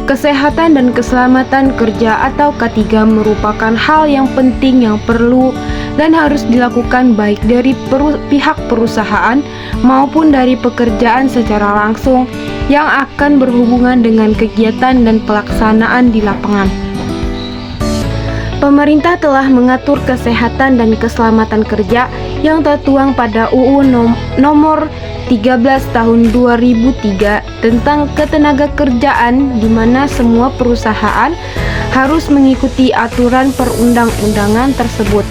Kesehatan dan keselamatan kerja atau K3 merupakan hal yang penting yang perlu dan harus dilakukan baik dari pihak perusahaan maupun dari pekerjaan secara langsung yang akan berhubungan dengan kegiatan dan pelaksanaan di lapangan. Pemerintah telah mengatur kesehatan dan keselamatan kerja yang tertuang pada UU nomor 13 tahun 2003 tentang ketenagakerjaan, di mana semua perusahaan harus mengikuti aturan perundang-undangan tersebut.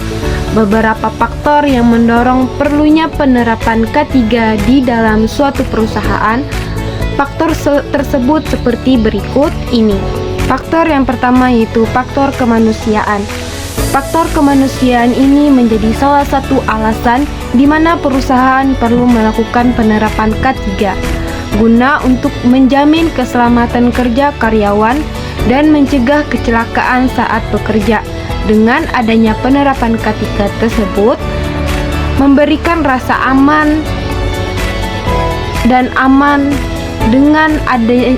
Beberapa faktor yang mendorong perlunya penerapan K3 di dalam suatu perusahaan. Faktor tersebut seperti berikut ini. Faktor yang pertama yaitu faktor kemanusiaan. Faktor kemanusiaan ini menjadi salah satu alasan di mana perusahaan perlu melakukan penerapan K3 guna untuk menjamin keselamatan kerja karyawan dan mencegah kecelakaan saat bekerja. Dengan adanya penerapan K3 tersebut, memberikan rasa aman dan aman dengan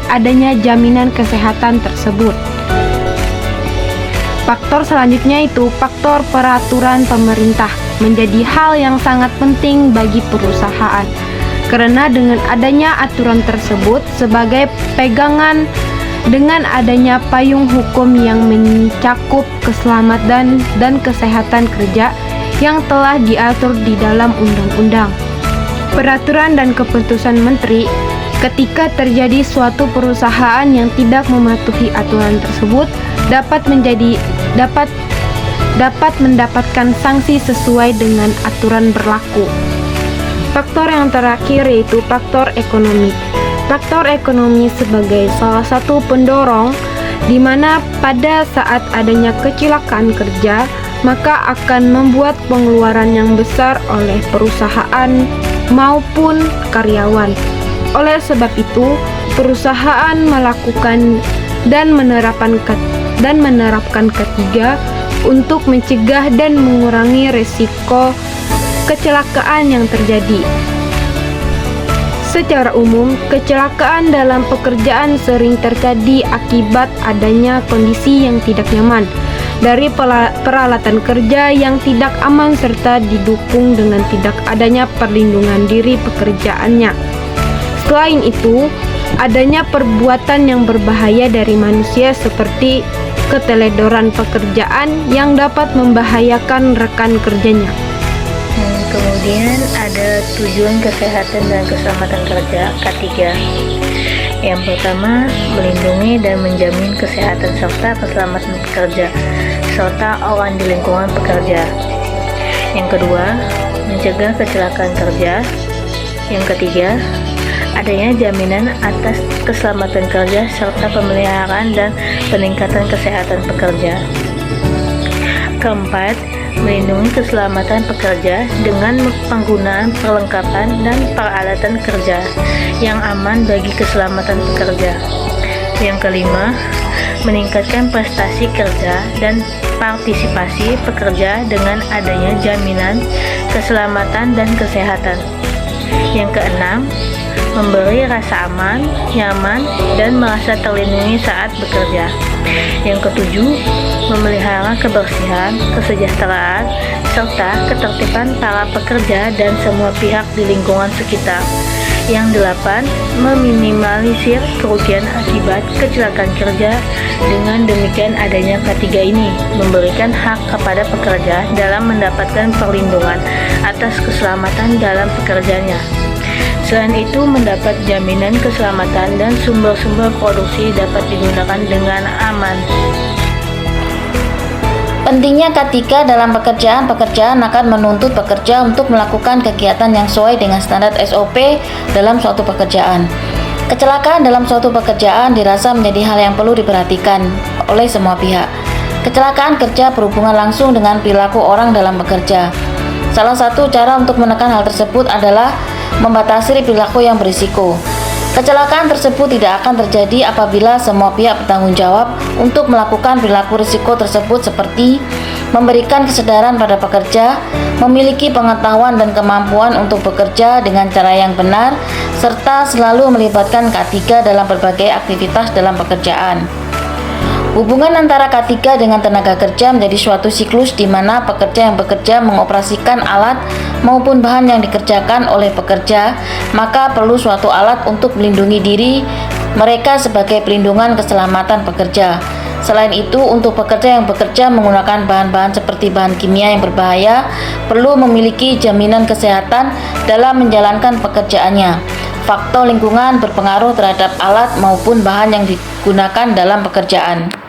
adanya jaminan kesehatan tersebut. Faktor selanjutnya itu faktor peraturan pemerintah menjadi hal yang sangat penting bagi perusahaan, karena dengan adanya aturan tersebut sebagai pegangan dengan adanya payung hukum yang mencakup keselamatan dan kesehatan kerja yang telah diatur di dalam undang-undang, peraturan dan keputusan menteri. Ketika terjadi suatu perusahaan yang tidak mematuhi aturan tersebut dapat mendapatkan sanksi sesuai dengan aturan berlaku. Faktor yang terakhir yaitu faktor ekonomi. Faktor ekonomi sebagai salah satu pendorong di mana pada saat adanya kecelakaan kerja maka akan membuat pengeluaran yang besar oleh perusahaan maupun karyawan. Oleh sebab itu, perusahaan melakukan dan menerapkan K3 untuk mencegah dan mengurangi risiko kecelakaan yang terjadi. Secara umum, kecelakaan dalam pekerjaan sering terjadi akibat adanya kondisi yang tidak nyaman dari peralatan kerja yang tidak aman serta didukung dengan tidak adanya perlindungan diri pekerjaannya. Selain itu, adanya perbuatan yang berbahaya dari manusia seperti keteledoran pekerjaan yang dapat membahayakan rekan kerjanya. Kemudian ada tujuan kesehatan dan keselamatan kerja K3. Yang pertama, melindungi dan menjamin kesehatan serta keselamatan pekerja serta orang di lingkungan pekerja. Yang kedua, mencegah kecelakaan kerja. Yang ketiga, adanya jaminan atas keselamatan kerja serta pemeliharaan dan peningkatan kesehatan pekerja. Keempat, melindungi keselamatan pekerja dengan penggunaan perlengkapan dan peralatan kerja yang aman bagi keselamatan pekerja. Yang kelima, meningkatkan prestasi kerja dan partisipasi pekerja dengan adanya jaminan keselamatan dan kesehatan. Yang keenam, memberi rasa aman, nyaman, dan merasa terlindungi saat bekerja. Yang ketujuh, memelihara kebersihan, kesejahteraan, serta ketertiban para pekerja dan semua pihak di lingkungan sekitar. Yang delapan, meminimalisir kerugian akibat kecelakaan kerja. Dengan demikian adanya K3 ini memberikan hak kepada pekerja dalam mendapatkan perlindungan atas keselamatan dalam pekerjaannya. Selain itu, mendapat jaminan keselamatan dan sumber-sumber produksi dapat digunakan dengan aman. Pentingnya K3 dalam pekerjaan akan menuntut pekerja untuk melakukan kegiatan yang sesuai dengan standar SOP dalam suatu pekerjaan. Kecelakaan dalam suatu pekerjaan dirasa menjadi hal yang perlu diperhatikan oleh semua pihak. Kecelakaan kerja berhubungan langsung dengan perilaku orang dalam bekerja. Salah satu cara untuk menekan hal tersebut adalah membatasi perilaku yang berisiko. Kecelakaan tersebut tidak akan terjadi apabila semua pihak bertanggung jawab untuk melakukan perilaku risiko tersebut seperti memberikan kesadaran pada pekerja, memiliki pengetahuan dan kemampuan untuk bekerja dengan cara yang benar, serta selalu melibatkan K3 dalam berbagai aktivitas dalam pekerjaan. Hubungan antara K3 dengan tenaga kerja menjadi suatu siklus di mana pekerja yang bekerja mengoperasikan alat maupun bahan yang dikerjakan oleh pekerja, maka perlu suatu alat untuk melindungi diri mereka sebagai pelindungan keselamatan pekerja. Selain itu, untuk pekerja yang bekerja menggunakan bahan-bahan seperti bahan kimia yang berbahaya, perlu memiliki jaminan kesehatan dalam menjalankan pekerjaannya. Faktor lingkungan berpengaruh terhadap alat maupun bahan yang digunakan dalam pekerjaan.